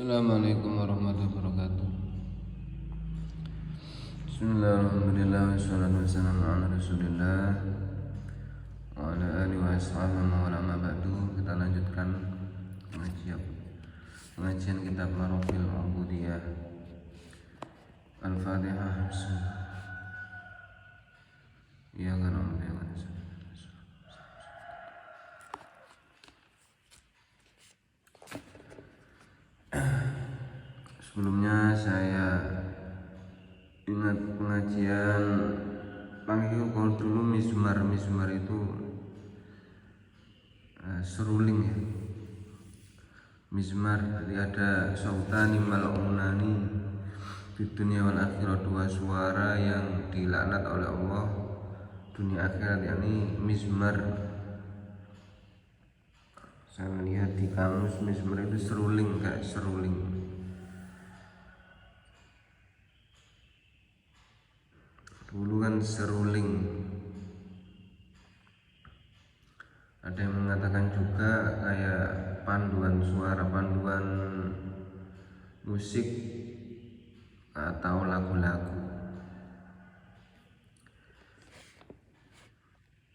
Assalamualaikum warahmatullahi wabarakatuh. Bismillahirrahmanirrahim. Wassalatu wassalamu ala Rasulillah wa ala alihi wa ashabihi wa ala ba'du. Kita lanjutkan pengajian kitab Marofil Ubudiyah. Al-Fatihah. Ya kan. Sebelumnya saya ingat pengajian panggil kalau dulu mizmar itu seruling ya. Mizmar jadi ada sautani mal'unani di dunia wal akhirat, dua suara yang dilaknat oleh Allah dunia akhirat, yakni mizmar. Saya melihat di kamus mizmar itu seruling, kayak seruling. Dulu kan seruling. Ada yang mengatakan juga kayak panduan suara, panduan musik atau lagu-lagu.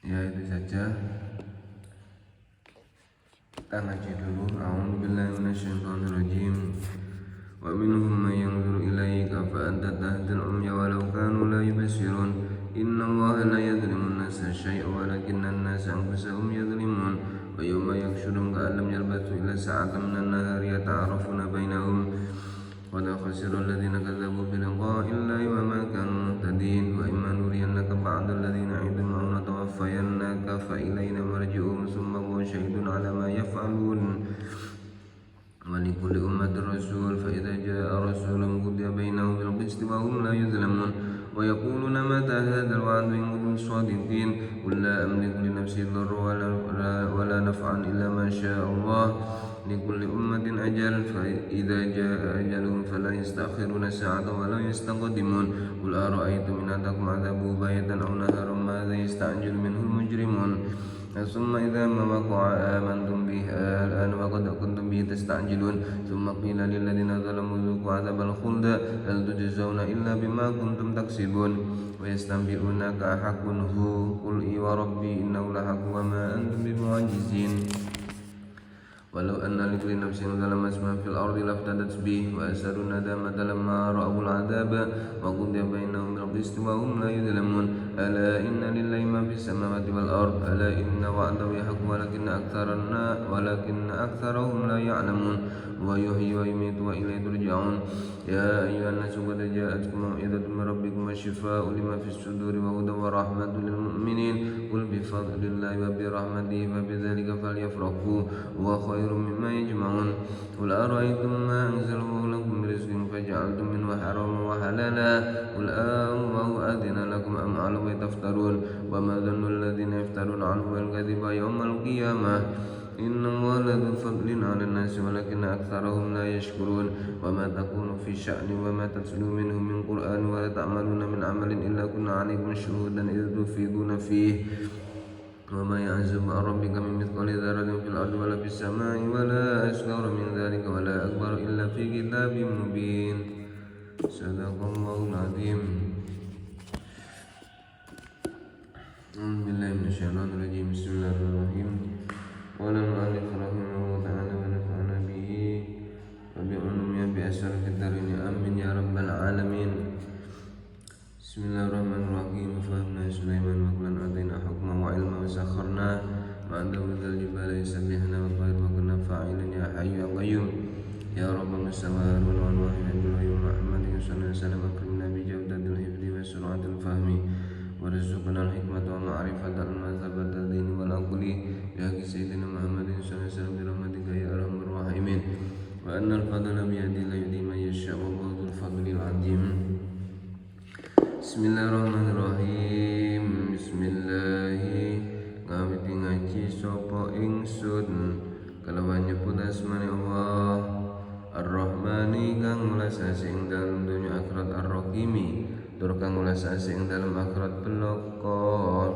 Ya itu saja. Kita ngaji dulu. A'udzubillahi minasyaitonirrajim. Wa minhum man yanzuru ilaika fa anta tahdil umya walau kanu la yubsirun. Inna Allaha la yadhlimu an-nasa syai'an walakinna an-nasa anfusahum yadhlimun. Wa yawma yakhshuruhum ka'an lam yalbathu illa sa'atan minan nahari yata'arafuna bainahum. Qad khasira alladhina kadzabu bi liqa'i Allahi wa ma kanu muhtadin. Wa imma nuriyannaka ba'da alladhina 'idhum aw natawaffayannaka fa ilayna marji'uhum thumma huwa shahidun 'ala ma yaf'alun. ولكل أمة رسول فإذا جاء رسولهم قضي بينهم بالقسط وهم لا يظلمون ويقولون متى هذا الوعد إن كنتم صادقين قل لا أملك لنفسي ضرا ولا نفعا إلا ما شاء الله لكل أمة أجل فإذا جاء أجلهم فلا يستأخرون ساعة ولا يستقدمون قل أرأيتم إن أتاكم عذابه بيتا أو نهارا ماذا يستعجل منه المجرمون ثم إذا ما وقع آمنتم به الآن وقد كنتم به تستعجلون ثم قيل للذين ظلموا ذوقوا عذاب الخلد هل تجزون إلا بما كنتم تكسبون ويستنبئونك أحق هو قل إي وربي إنه لحق وما أنتم بمعجزين ولو أن لكل نفس ظلمت ما في الأرض لافتدت به وأسروا الندامة لما رأوا العذاب وقضي بينهم بالقسط وهم لا يظلمون ألا إن لله ما في السماوات والأرض ألا إن وعده يحق ولكن أكثرهم لا يعلمون ويحيي ويميت وإليه ترجعون يا أيها الناس قد جاءتكم موعظة من ربكم وشفاء لما في الصدور وهدى ورحمة للمؤمنين قل بفضل الله وبرحمته فبذلك فليفرحوا هو خير مما يجمعون قل أرأيتم ما أنزل الله لكم من رزق فجعلتم منه حراما وحلالا قل الله أذن لكم أم على الله تفترون وما ظن الذين يفترون عنه الكذب يوم القيامة إن الله لذو فضل على الناس ولكن أكثرهم لا يشكرون وما تكون في شأن وما تتلو منه من قرآن ولا تعملون من عمل إلا كنا عليكم شهودا إذ تفيضون فيه وما يعزب عن ربك من مثقال ذرة في الأرض ولا في السماء ولا أصغر من ذلك ولا أكبر إلا في كتاب مبين صدق الله العظيم. أعوذ بالله من الشيطان الرجيم. بسم الله الرحمن الرحيم. قال المؤلف رحمه الله تعالى ونفعنا به وبعلومه بأسر في الدارين آمين يا رب العالمين. بسم الله الرحمن الرحيم. فهمنا سليمان وكلا آتينا حكما وعلما وسخرنا مع داود الجبال يسبحنا والطير وكنا فاعلين يا حي يا قيوم يا رب السماوات والأرض يا إبراهيم محمد صلى الله عليه وسلم أكرمنا بجودة الحفظ وسرعة الفهم ورزقنا الحكمة ومعرفة المذهب الدين والعقل بحق سيدنا محمد صلى الله عليه وسلم برحمتك يا أرحم الراحمين وأن الفضل بيد الله يؤتي من يشاء والله ذو الفضل العظيم. Bismillahirrahmanirrahim. Bismillahi ngawiti ngaji sapa ingsun kelawan nyebut asmane Allah Ar-Rahmani kang welas asih ing dalem donya akhirat Ar-Rahimi tur kang welas asih ing dalem akhirat belaka.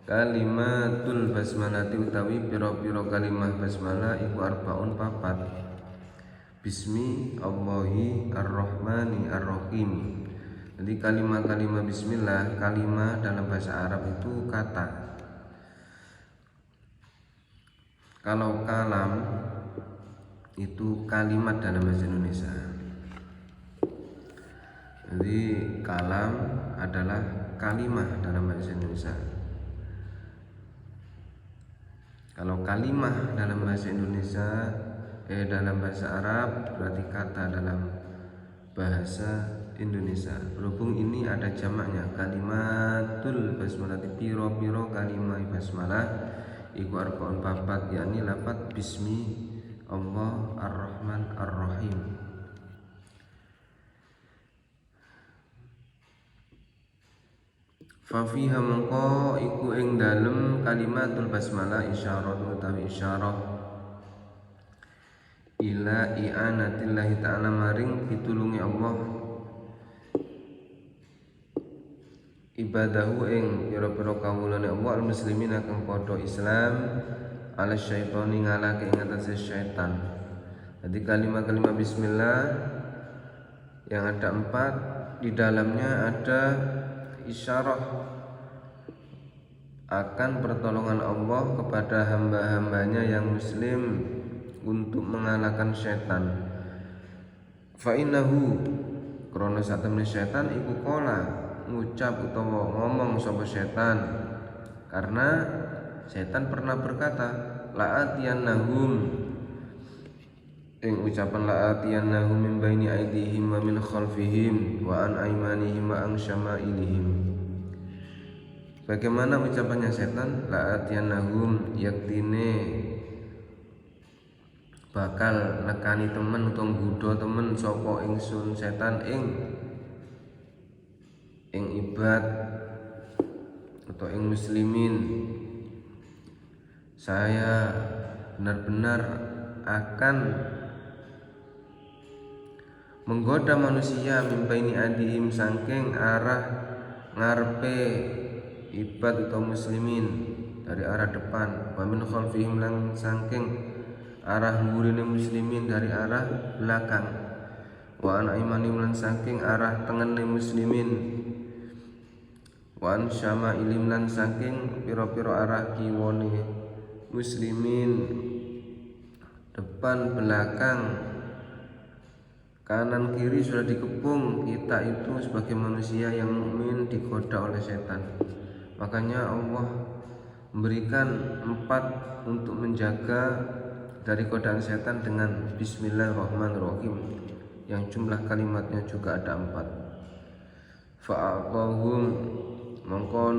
Kalimatul basmalati utawi pira-pira kalimah basmalah iku arbaun papat. Bismi Allahi Ar-Rahmani Ar-Rahim. Jadi kalimat-kalimat bismillah, kalimat dalam bahasa Arab itu kata. Kalau kalam itu kalimat dalam bahasa Indonesia. Jadi kalam adalah kalimah dalam bahasa Indonesia. Kalau kalimah dalam bahasa Indonesia, dalam bahasa Arab berarti kata dalam bahasa Indonesia. Berhubung ini ada jamaknya, kalimatul basmalah, piro-piro kalimah basmalah iku arba'un papat, yakni lafaz bismi Allah Ar-Rahman Ar-Rahim. Fafiha mengko iku ing dalem kalimatul basmalah isyarah utawi isyarah ila i'anatillahi ta'ala maring pitulungi Allah ibadahu ing pira-pira kawulane Allah al-muslimin kang padha Islam ala syaitani ngalake ing atase syaitan. Jadi kalimat-kalimat bismillah yang ada 4, di dalamnya ada isyarah akan pertolongan Allah kepada hamba-hambanya yang muslim untuk mengalahkan syaitan. Fa innahu krana satemene syaitan iku kola ngucap utawa ngomong sapa syaitan, karena syaitan pernah berkata la'atiyannahum ing ucapan la'atiyannahum min baini aydihim wa min khalfihim wa an aymanihim wa an syama'ilihim. Bagaimana ucapannya setan? La'atiyannahum, yaktine bakal nekani temen utawa nggodha temen sapa ingsun setan ing ibad atau ing muslimin. Saya benar-benar akan menggoda manusia mimbaini adihim saking arah ngarepe ibad atau muslimin, dari arah depan, wa min khalfihim lang saking arah ngurine muslimin, dari arah belakang, wa an aymanihim lan saking arah tengene muslimin, wa an syama'ilihim lan saking pira-pira arah kiwane muslimin, depan belakang kanan kiri sudah dikepung. Kita itu sebagai manusia yang mukmin digoda oleh setan. Makanya Allah memberikan 4 untuk menjaga dari godaan setan dengan Bismillahirrahmanirrahim, yang jumlah kalimatnya juga ada 4. Fa'aqahum mongko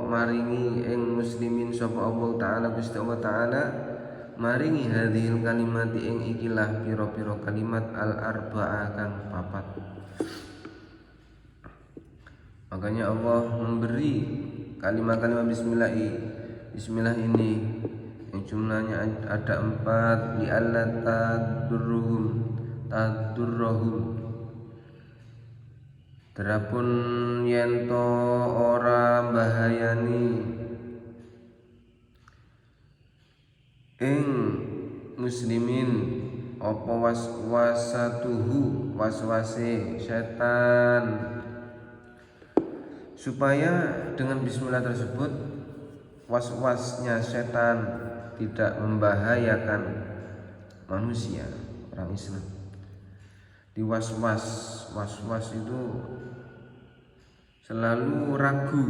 maringi ing muslimin sapa Allah taala, Gusti Allah taala maringi hadhil kalimati ing ikilah pira-pira kalimat al-arba'ah kang 4. Makanya Allah memberi kalimat-kalimat bismillah ini yang jumlahnya ada 4, li alla tadurruhum terapun yento ora bahayani ing muslimin apa waswasatuhu waswase setan, supaya dengan bismillah tersebut waswasnya setan tidak membahayakan manusia, orang Islam. Di was-was itu selalu ragu,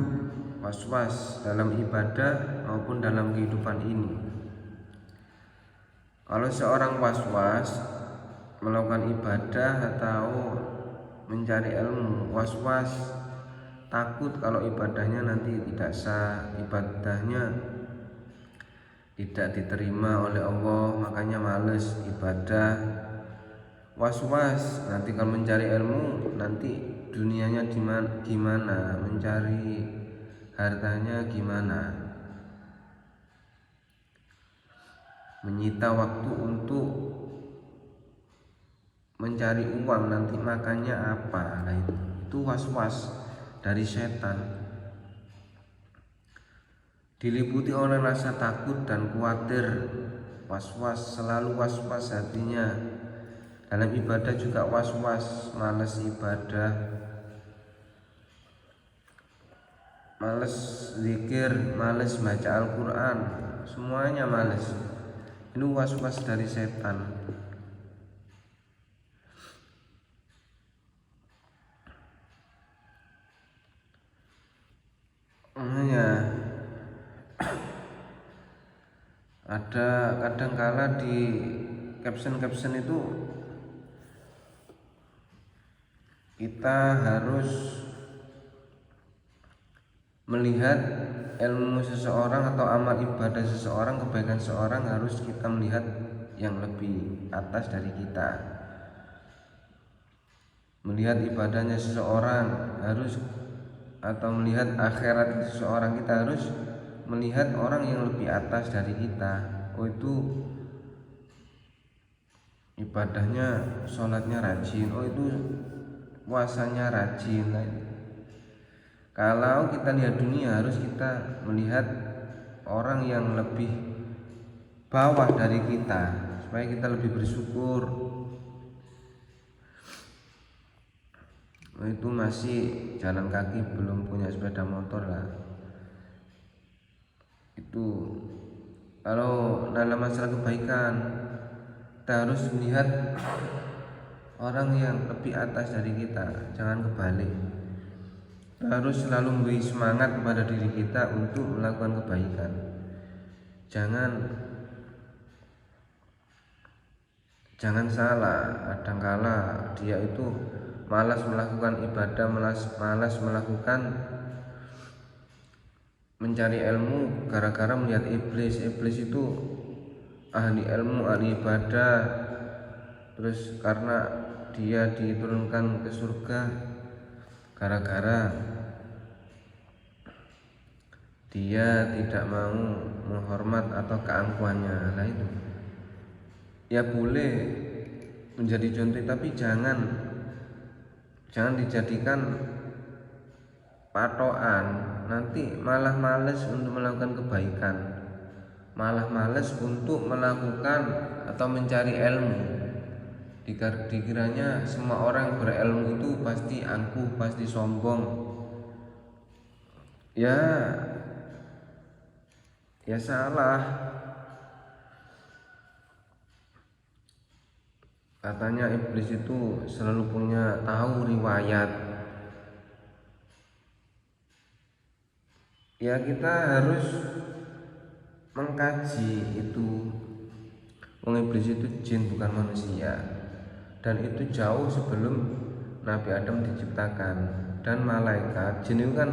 was-was dalam ibadah maupun dalam kehidupan ini. Kalau seorang was-was melakukan ibadah atau mencari ilmu, was-was takut kalau ibadahnya nanti tidak sah, ibadahnya tidak diterima oleh Allah, makanya males ibadah. Was-was nanti kalau mencari ilmu, nanti dunianya gimana, mencari hartanya gimana, menyita waktu untuk mencari uang nanti makannya apa. Nah itu was-was dari setan, diliputi oleh rasa takut dan khawatir was-was, selalu was-was hatinya. Dalam ibadah juga was-was, males ibadah, males zikir, males baca Al-Quran, semuanya males. Ini was-was dari setan. Makanya ada kadangkala di caption itu kita harus melihat ilmu seseorang atau amal ibadah seseorang, kebaikan seseorang, harus kita melihat yang lebih atas dari kita. Melihat ibadahnya seseorang harus, atau melihat akhirat seseorang, kita harus melihat orang yang lebih atas dari kita. Oh, itu ibadahnya, sholatnya rajin, oh itu puasanya rajin. Kalau kita lihat dunia, harus kita melihat orang yang lebih bawah dari kita, supaya kita lebih bersyukur. Itu masih jalan kaki, belum punya sepeda motor lah. Itu kalau dalam masalah kebaikan, kita harus melihat orang yang lebih atas dari kita, jangan kebalik. Kita harus selalu memberi semangat kepada diri kita untuk melakukan kebaikan. Jangan salah, kadangkala dia itu malas melakukan ibadah, malas melakukan mencari ilmu gara-gara melihat iblis. Iblis itu ahli ilmu, ahli ibadah, terus karena dia diturunkan ke surga gara-gara dia tidak mau menghormat atau keangkuhannya. Nah itu ya boleh menjadi contoh, tapi jangan dijadikan patokan. Nanti malah males untuk melakukan kebaikan, malah males untuk melakukan atau mencari ilmu. Dikiranya semua orang yang berilmu itu pasti angkuh, pasti sombong. Ya salah. Katanya iblis itu selalu punya tahu riwayat. Ya kita harus mengkaji itu. Iblis itu jin, bukan manusia, dan itu jauh sebelum Nabi Adam diciptakan. Dan malaikat, jin itu kan,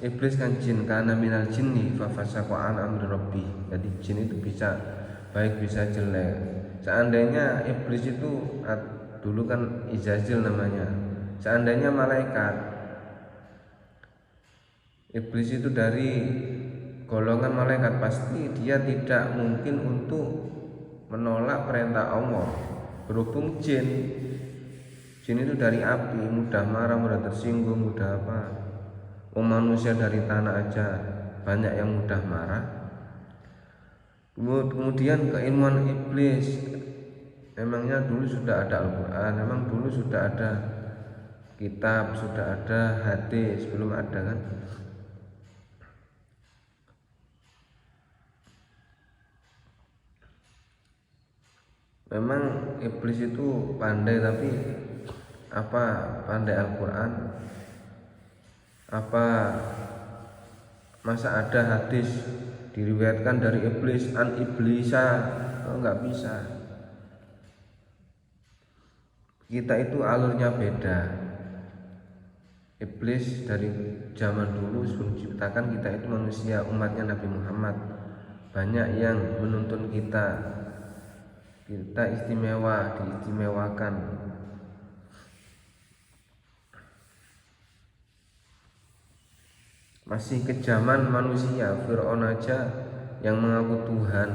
iblis kan jin, kana minal jinni fa fasaqa an amri rabbi. Jadi jin itu bisa baik bisa jelek. Seandainya iblis itu dulu kan Izazil namanya, seandainya malaikat, iblis itu dari golongan malaikat, pasti dia tidak mungkin untuk menolak perintah Allah. Berhubung jin itu dari api, mudah marah, mudah tersinggung, mudah apa. Manusia dari tanah aja banyak yang mudah marah. Kemudian keilmuan iblis, memangnya dulu sudah ada Al-Quran, memang dulu sudah ada kitab, sudah ada hadis, belum ada kan? Memang iblis itu pandai, tapi apa pandai Al-Quran? Apa masa ada hadis diriwayatkan dari iblis an iblisa? Oh, nggak bisa. Kita itu alurnya beda. Iblis dari zaman dulu sebelum diciptakan kita itu manusia, umatnya Nabi Muhammad, banyak yang menuntun kita istimewa, diistimewakan. Masih ke zaman manusia, Fir'aun aja yang mengaku Tuhan,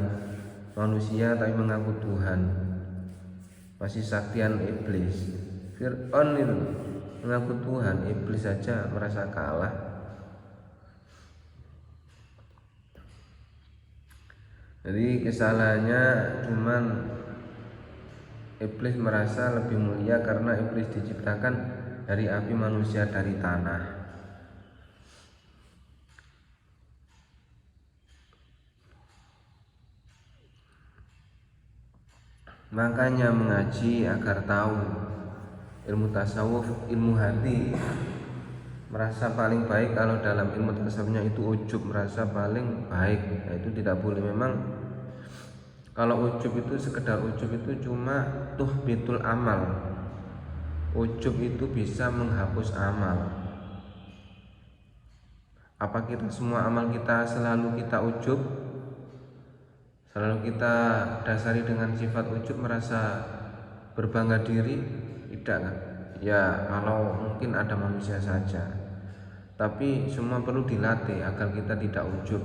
manusia tapi mengaku Tuhan, masih saktian iblis. Fir'aun itu mengaku Tuhan, iblis saja merasa kalah. Jadi kesalahannya cuman iblis merasa lebih mulia karena iblis diciptakan dari api, manusia dari tanah. Makanya mengaji agar tahu ilmu tasawuf, ilmu hati. Merasa paling baik, kalau dalam ilmu tasawufnya itu ujub, merasa paling baik. Nah, itu tidak boleh. Memang kalau ujub itu sekedar ujub itu cuma tuhbitul amal. Ujub itu bisa menghapus amal. Apa kita semua amal kita selalu kita ujub? Selalu kita dasari dengan sifat ujub, merasa berbangga diri? Tidak kan? Ya kalau mungkin ada manusia saja. Tapi semua perlu dilatih agar kita tidak ujub,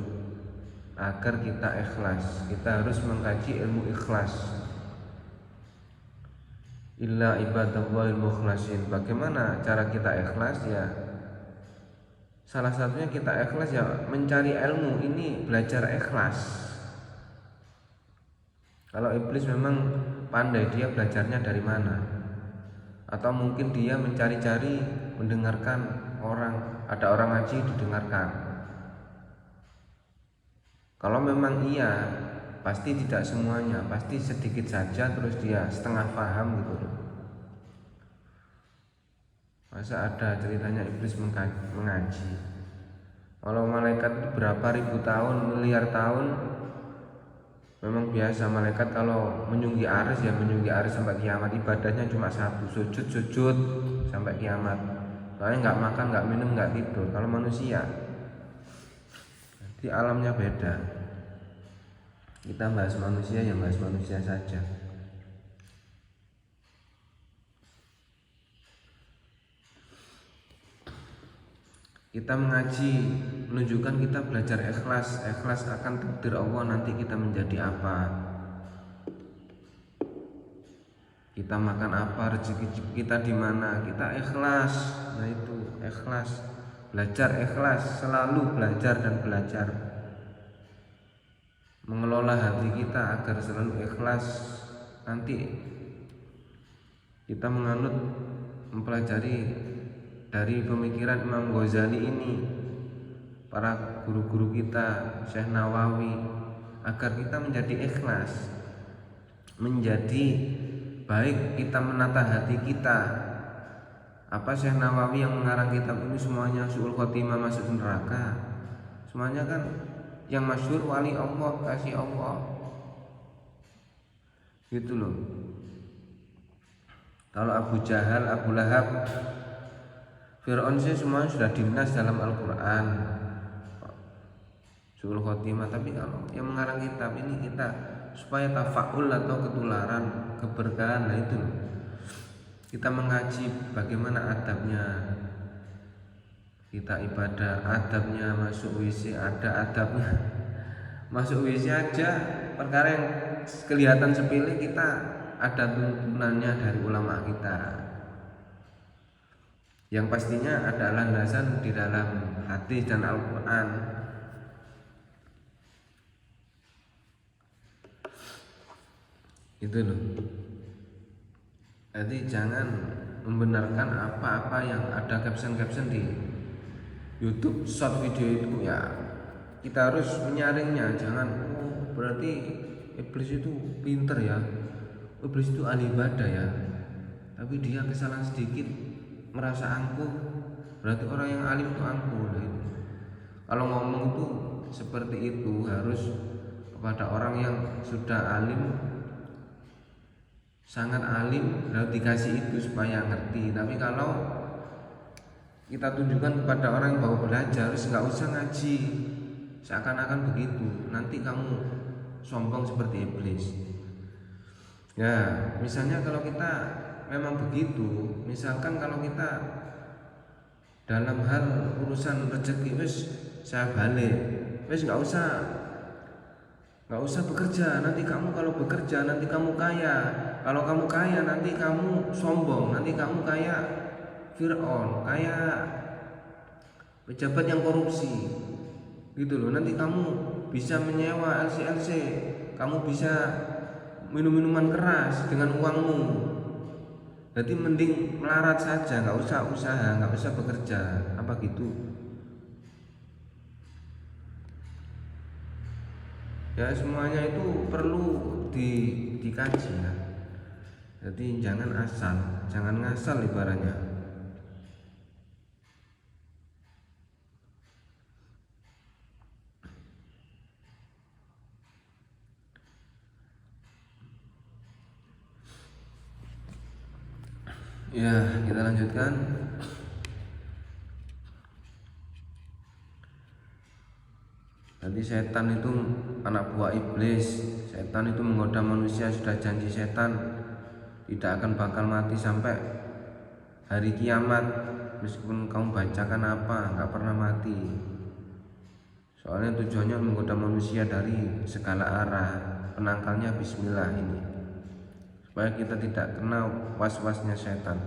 agar kita ikhlas. Kita harus mengkaji ilmu ikhlas. Illa ibadallahil mukhlasin. Bagaimana cara kita ikhlas? Ya salah satunya kita ikhlas ya mencari ilmu. Ini belajar ikhlas. Kalau iblis memang pandai, dia belajarnya dari mana? Atau mungkin dia mencari-cari, mendengarkan orang, ada orang ngaji didengarkan. Kalau memang iya, pasti tidak semuanya, pasti sedikit saja, terus dia setengah paham gitu. Masa ada ceritanya iblis mengaji? Kalau malaikat itu berapa ribu tahun, miliar tahun, memang biasa malaikat kalau menyunggi arsy ya menyunggi arsy sampai kiamat. Ibadahnya cuma satu, sujud sampai kiamat. Soalnya nggak makan, nggak minum, nggak tidur. Kalau manusia di alamnya beda. Kita bahas manusia, yang bahas manusia saja. Kita mengaji menunjukkan kita belajar ikhlas. Ikhlas akan takdir Allah, nanti kita menjadi apa, kita makan apa, rezeki kita di mana, kita ikhlas. Nah itu ikhlas, belajar ikhlas, selalu belajar dan belajar mengelola hati kita agar selalu ikhlas. Nanti kita menganut, mempelajari dari pemikiran Imam Ghazali ini, para guru-guru kita, Syekh Nawawi, agar kita menjadi ikhlas, menjadi baik kita menata hati kita. Apa Syekh Nawawi yang mengarang kitab ini semuanya su'ul khotimah, masuk neraka? Semuanya kan yang masyhur wali Allah, kasih Allah, gitu loh. Kalau Abu Jahal, Abu Lahab, Fir'aun sih semuanya sudah dinas dalam Al-Quran su'ul khotimah. Tapi kalau yang mengarang kitab ini kita supaya tafa'ul atau ketularan, keberkahan. Nah itu kita mengaji bagaimana adabnya kita ibadah, adabnya masuk WC ada adabnya. Masuk WC aja perkara yang kelihatan sepele, kita ada tuntunannya dari ulama kita, yang pastinya ada landasan di dalam hadis dan Al-Quran. Itu loh. Jadi jangan membenarkan apa-apa yang ada caption-caption di YouTube short video itu. Ya kita harus menyaringnya. Jangan berarti iblis itu pinter ya, iblis itu ahli ibadah ya, tapi dia kesalahan sedikit merasa angkuh, berarti orang yang alim itu angkuh. Nah itu kalau ngomong itu seperti itu harus kepada orang yang sudah alim, sangat alim, lalu dikasih itu supaya ngerti. Tapi kalau kita tunjukkan kepada orang yang baru belajar, harus nggak usah ngaji, seakan-akan begitu, nanti kamu sombong seperti iblis. Ya misalnya kalau kita memang begitu, misalkan kalau kita dalam hal urusan rezeki, wis saya balik, wis nggak usah bekerja. Nanti kamu kalau bekerja nanti kamu kaya, kalau kamu kaya nanti kamu sombong, nanti kamu kaya Fir'aun, kaya pejabat yang korupsi, gitu loh. Nanti kamu bisa menyewa LC-LC, kamu bisa minum minuman keras dengan uangmu. Jadi mending melarat saja, nggak usah usaha, nggak usah bekerja, apa gitu. Ya semuanya itu perlu dikaji ya. Jadi jangan asal, jangan ngasal ibaratnya. Ya, kita lanjutkan. Jadi setan itu anak buah iblis. Setan itu menggoda manusia, sudah janji setan tidak akan bakal mati sampai hari kiamat. Meskipun kamu bacakan apa, nggak pernah mati. Soalnya tujuannya menggoda manusia dari segala arah. Penangkalnya bismillah ini, supaya kita tidak kena was-wasnya setan.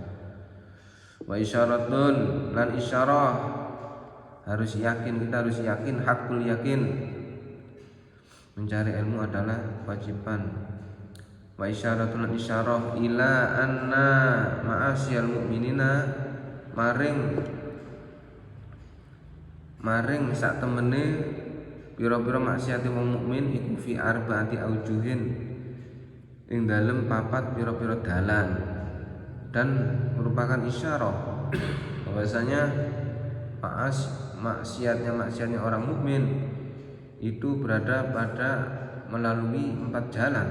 Wa isyaratun, lan isyarah, harus yakin, kita harus yakin, hakul yakin. Mencari ilmu adalah kewajiban. Wa isyaratun, lan isyarah ila anna ma'asyal mu'minina, maring sak temene pira-pira maksiate wong mukmin iku fi arbaati aujuhin, ing dalem papat pira-pira dalan, dan merupakan isyarah bahwasanya maksiatnya orang mukmin itu berada pada melalui 4 jalan.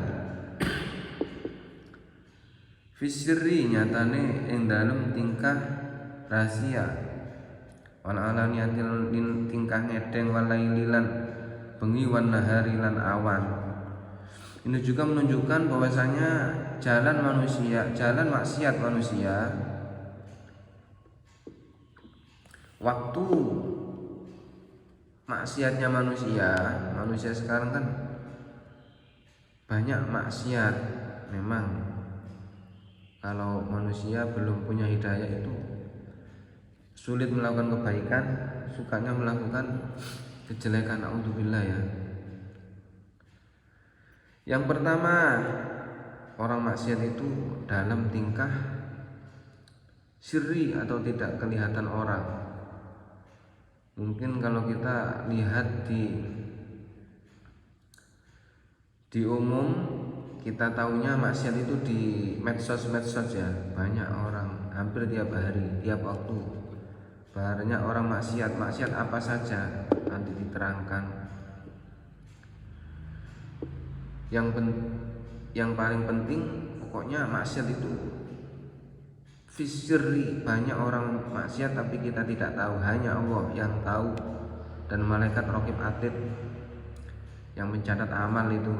Fisri, nyatane ing dalem tingkah rahasia, wal alaniyatil tingkah ngedeng, walaililan bengi, wan nahari lan awan. Ini juga menunjukkan bahwasanya jalan maksiat manusia, waktu maksiatnya manusia sekarang kan banyak maksiat. Memang kalau manusia belum punya hidayah itu sulit melakukan kebaikan, sukanya melakukan kejelekan. Naudzubillah ya. Yang pertama, orang maksiat itu dalam tingkah sirri atau tidak kelihatan orang. Mungkin kalau kita lihat di umum, kita tahunya maksiat itu di medsos ya, banyak orang, hampir tiap hari, tiap waktu banyak orang maksiat apa saja nanti diterangkan. Yang paling penting pokoknya maksiat itu fisri, banyak orang maksiat tapi kita tidak tahu, hanya Allah yang tahu, dan malaikat raqib atid yang mencatat amal itu.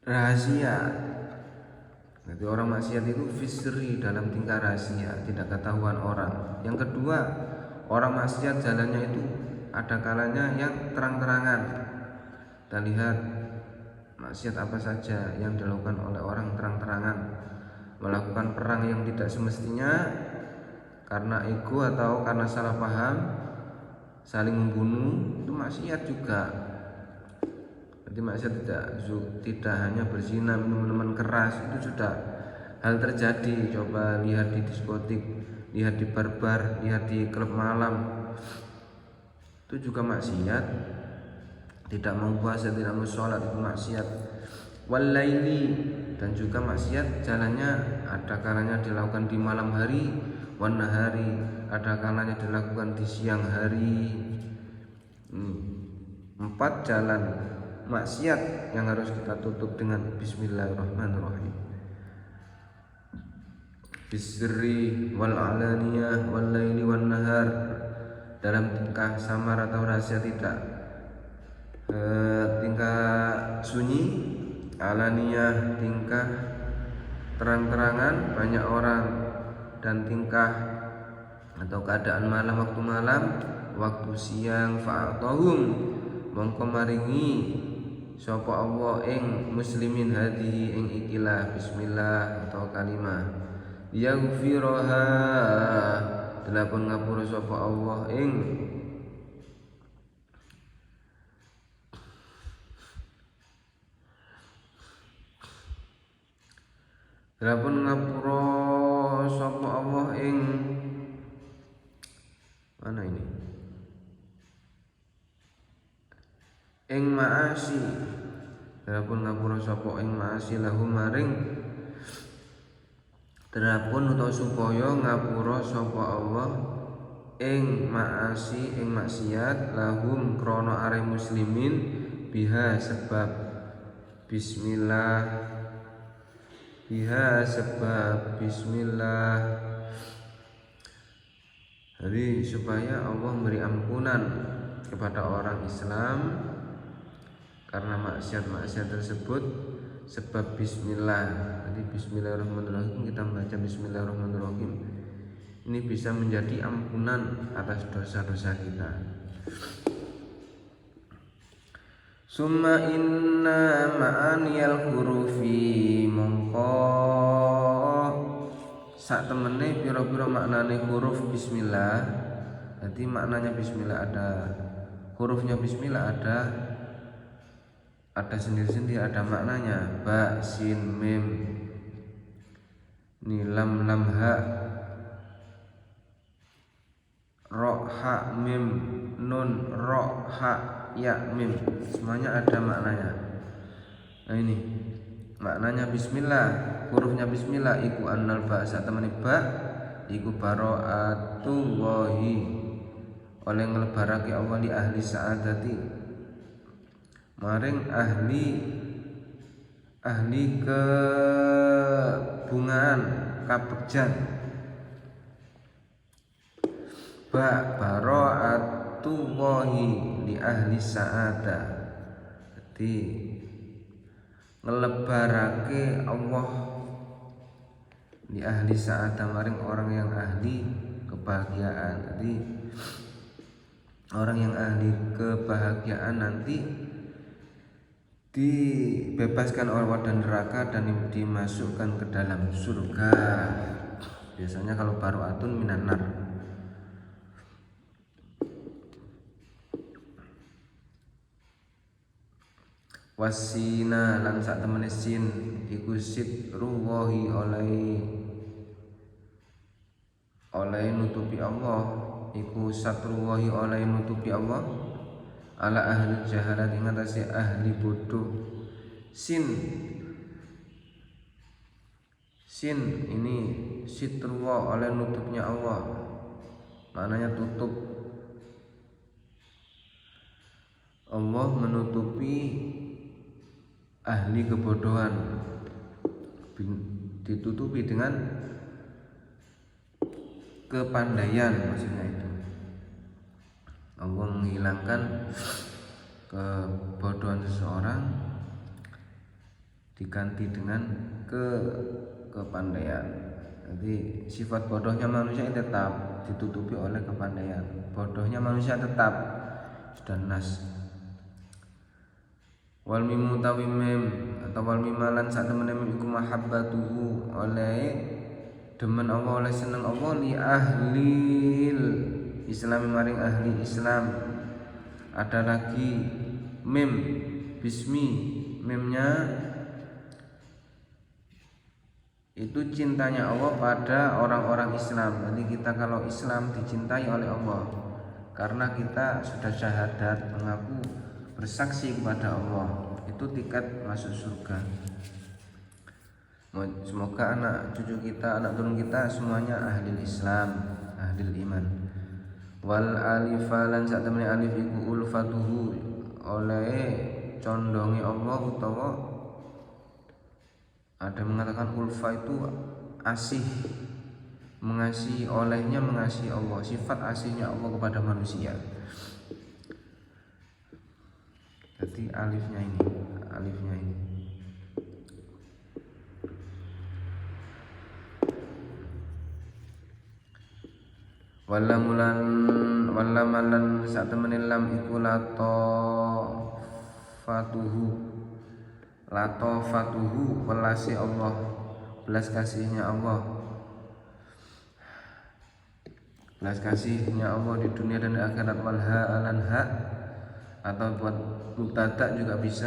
Rahasia, jadi orang maksiat itu fisri, dalam tingkah rahasia, tidak ketahuan orang. Yang kedua, orang maksiat jalannya itu ada kalanya yang terang-terangan. Kita lihat maksiat apa saja yang dilakukan oleh orang terang-terangan, melakukan perang yang tidak semestinya karena ego atau karena salah paham, saling membunuh, itu maksiat juga. Jadi maksiat tidak hanya berzina, minum minuman keras, itu sudah hal terjadi. Coba lihat di diskotik, lihat di bar-bar, lihat di klub malam, itu juga maksiat. Tidak mau puasa, tidak mau sholat, itu maksiat. Walaili, dan juga maksiat jalannya ada kalanya dilakukan di malam hari, wan nahari, ada kalanya dilakukan di siang hari. 4 jalan maksiat yang harus kita tutup dengan bismillahirrahmanirrahim. Bisri wal alaniyah wal laili wan nahar, dalam tingkah samar atau rahasia, tidak tingkah sunyi, alaniyah tingkah terang-terangan banyak orang, dan tingkah atau keadaan malam, waktu malam, waktu siang. Fa'atahum, mongko maringi sapa Allah ing muslimin hadihi ing ikilah bismillah atau kalimah yaghfiraha, telah pun ngapura sapa Allah ing mana ini ing ma'asi, telah pun ngapura sapa ing ma'asi lahum maring telah-pun utawa supaya ngapura sapa Allah ing ma'asi ing maksiat lahum krana are muslimin biha sebab bismillah jadi supaya Allah memberi ampunan kepada orang Islam karena maksiat-maksiat tersebut sebab bismillah. Jadi bismillahirrahmanirrahim, kita membaca bismillahirrahmanirrahim ini bisa menjadi ampunan atas dosa-dosa kita. Summa inna ma'aniyal hurufi mongko sak temene pira-pira maknane huruf bismillah. Jadi maknanya bismillah ada hurufnya bismillah ada sendiri-sendiri, ada maknanya ba, sin, mim, ni lam, ha, ro, ha, mim, nun, ro, ha, ya, mim, semuanya ada maknanya. Nah ini maknanya bismillah, hurufnya bismillah iku annal ba sak temene ba iku bara'atullahi oleh nglebarake Allah li ahli sa'adati maring ahli kebungaan kabegjan. Ba bara'atullahi li ahli sa'ada, jadi ngelebarake Allah di ahli sa'ada maring orang yang ahli kebahagiaan. Jadi orang yang ahli kebahagiaan nanti dibebaskan oleh dan neraka dan dimasukkan ke dalam surga. Biasanya kalau baro'atun minan nar. Wasina lan sak temene sin iku sitrullahi oleh nutupi Allah, iku satrullahi oleh nutupi Allah ala ahli jahalat ing atase ahli bodoh. Sin ini sitrullah oleh nutupnya Allah, maknanya tutup. Allah menutupi ahli kebodohan, ditutupi dengan kepandaian, maksudnya itu Allah menghilangkan kebodohan seseorang diganti dengan kepandaian. Jadi sifat bodohnya manusia tetap ditutupi oleh kepandaian, bodohnya manusia tetap sudah nas. Wal mimu tawimim atau wal mimalan sak temene iku mahabbatuhu oleh demen Allah, oleh seneng Allah li ahlil Islam maring ahli Islam. Ada lagi mim bismi, mimnya itu cintanya Allah pada orang-orang Islam. Jadi kita kalau Islam dicintai oleh Allah karena kita sudah syahadat mengaku bersaksi kepada Allah, itu tiket masuk surga. Semoga anak cucu kita, anak turun kita semuanya ahli Islam, ahli iman. Wal alifalan sak temene alif iku ulfatuhu oleh condongi Allah, utawa ada mengatakan ulfa itu asih, mengasihi, olehnya mengasihi Allah, sifat asihnya Allah kepada manusia. Jadi alifnya ini walamalan sak temene lam iku latofatuhu welase Allah, belas kasihnya Allah. belas kasihnya Allah di dunia dan di akhirat. Wal ha'alan ha, atau buat mubtada juga bisa.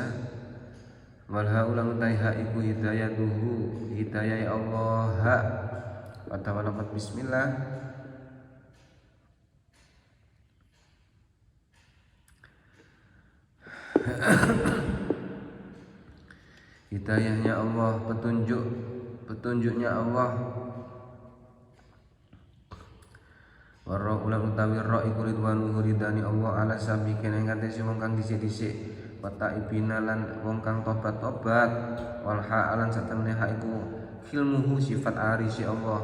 Wal ha'ulang utai ha iku hidayatuhu, hidayah Allah ha. Pada walapat bismillah. Hidayahnya Allah, petunjuknya Allah. Warra ulang utawi ra iku ridwanu ridani Allah ala sabiqin ing atase wong kang dhisik-dhisik, wa taibina lan wong kang tobat-tobat, wal ha'alan satemene ha iku hilmuhu sifat arisi Allah,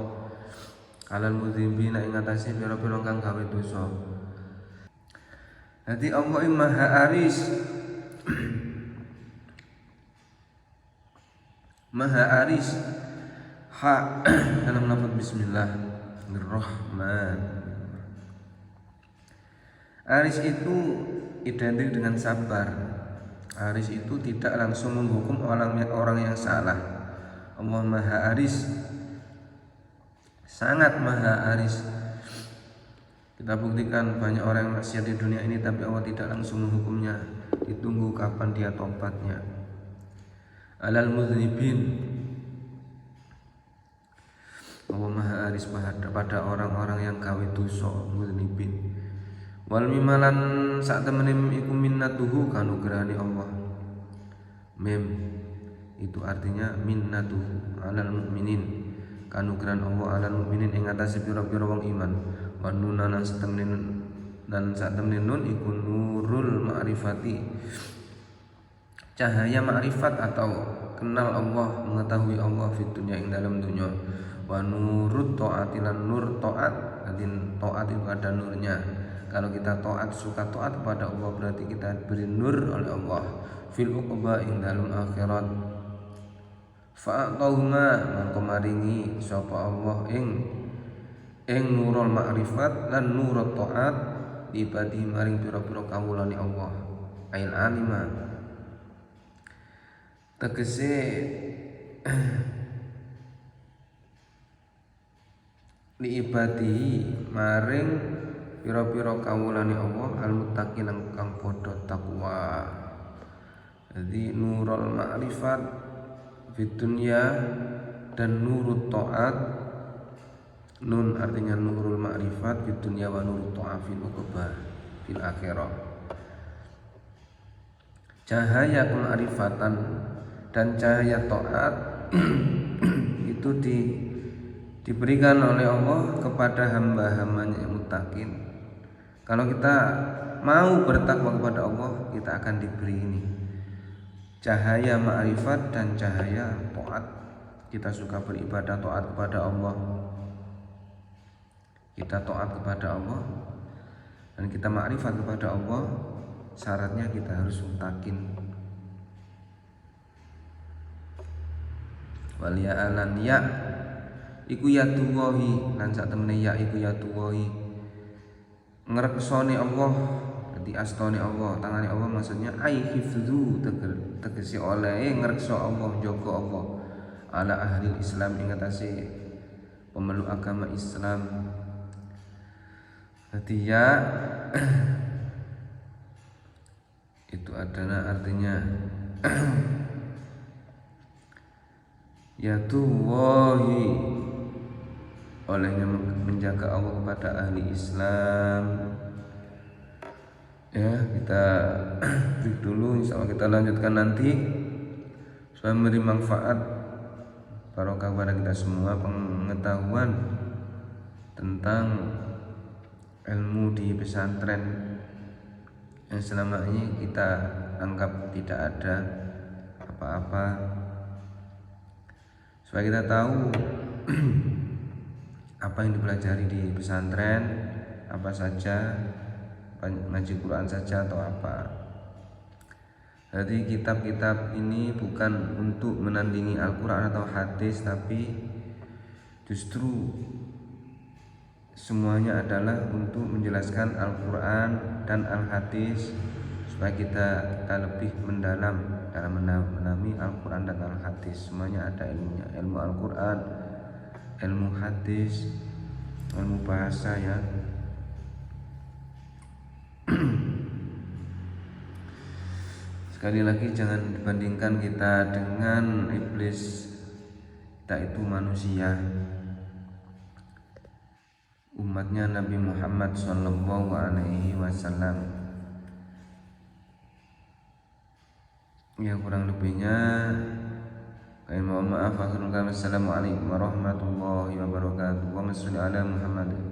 alal mudzibina ing atase pira-pira kang gawe dosa. Dadi Allah maha aris maha aris ha dalam lafaz bismillahirrahmanirrahim. Aris itu identik dengan sabar. Aris itu tidak langsung menghukum orang yang salah. Allah maha aris, sangat maha aris. Kita buktikan banyak orang yang maksiat di dunia ini, tapi Allah tidak langsung menghukumnya. Ditunggu kapan dia tobatnya. Alal muznibin, Allah maha aris pada orang-orang yang gawe dosa, muznibin. Wal mimalan sak temene iku minnatuhu kanugrahane Allah. Mim itu artinya minnatuhu alal mukminin, kanugrahan Allah alal mukminin ing atase pira-pira wong iman. Wa nunan sak temene nun iku nurul ma'rifati, cahaya ma'rifat atau kenal Allah, mengetahui Allah di dunia ing dalam dunia. Wa nurut taati lan nur taat, adin taat itu ada nurnya. Kalau kita taat, suka taat kepada Allah, berarti kita beri nur oleh Allah fil uqba ing dalam akhirat. Fa'atahuma mangko maringi sapa Allah ing nurul ma'rifat lan nurut taat ibadi maring pira-pira kawulane Allah. Ail alima tegese li ibadi maring pira-pira kawulane Allah al-muttaqin kang padha takwa. Jadi nurul ma'rifat di dunia dan nurut taat. Nun artinya nurul ma'rifat di dunia wa nurut taat fil uqba fil akhirah. Cahaya kema'rifatan dan cahaya taat itu diberikan oleh Allah kepada hamba-hambanya yang muttaqin. Kalau kita mau bertakwa kepada Allah, kita akan diberi ini cahaya ma'rifat dan cahaya taat. Kita suka beribadah taat kepada Allah, kita taat kepada Allah, dan kita ma'rifat kepada Allah. Syaratnya kita harus muttaqin. Wal ya'alan ya iku yatuwahi, lan sak temene ya iku yatuwahi, ngreksone Allah, dadi astane Allah, tangane Allah, maksudnya ai hifdzu tegese oleh ngrekso Allah, jaga Allah ala ahli Islam ing atase pemeluk agama Islam. Dadi ya itu adalah artinya yatuwahi, olehnya menjaga Allah kepada ahli Islam. Ya, kita break dulu, insyaallah kita lanjutkan nanti. Supaya memberi manfaat barokah kepada kita semua, pengetahuan tentang ilmu di pesantren yang selama ini kita anggap tidak ada apa-apa, supaya kita tahu apa yang dipelajari di pesantren, apa saja, ngaji Quran saja atau apa. Jadi kitab-kitab ini bukan untuk menandingi Al-Quran atau hadis, tapi justru semuanya adalah untuk menjelaskan Al-Quran dan Al-Hadis, supaya kita lebih mendalam dalam memahami Al-Quran dan Al-Hadis. Semuanya ada ilmunya, ilmu Al-Quran, ilmu hadis, ilmu bahasa ya. Sekali lagi jangan dibandingkan kita dengan iblis. Kita itu manusia, umatnya Nabi Muhammad Sallallahu Alaihi Wasallam. Ya kurang lebihnya kami mohon maaf. Assalamualaikum warahmatullahi wabarakatuh. Wa sallallahu ala Muhammad.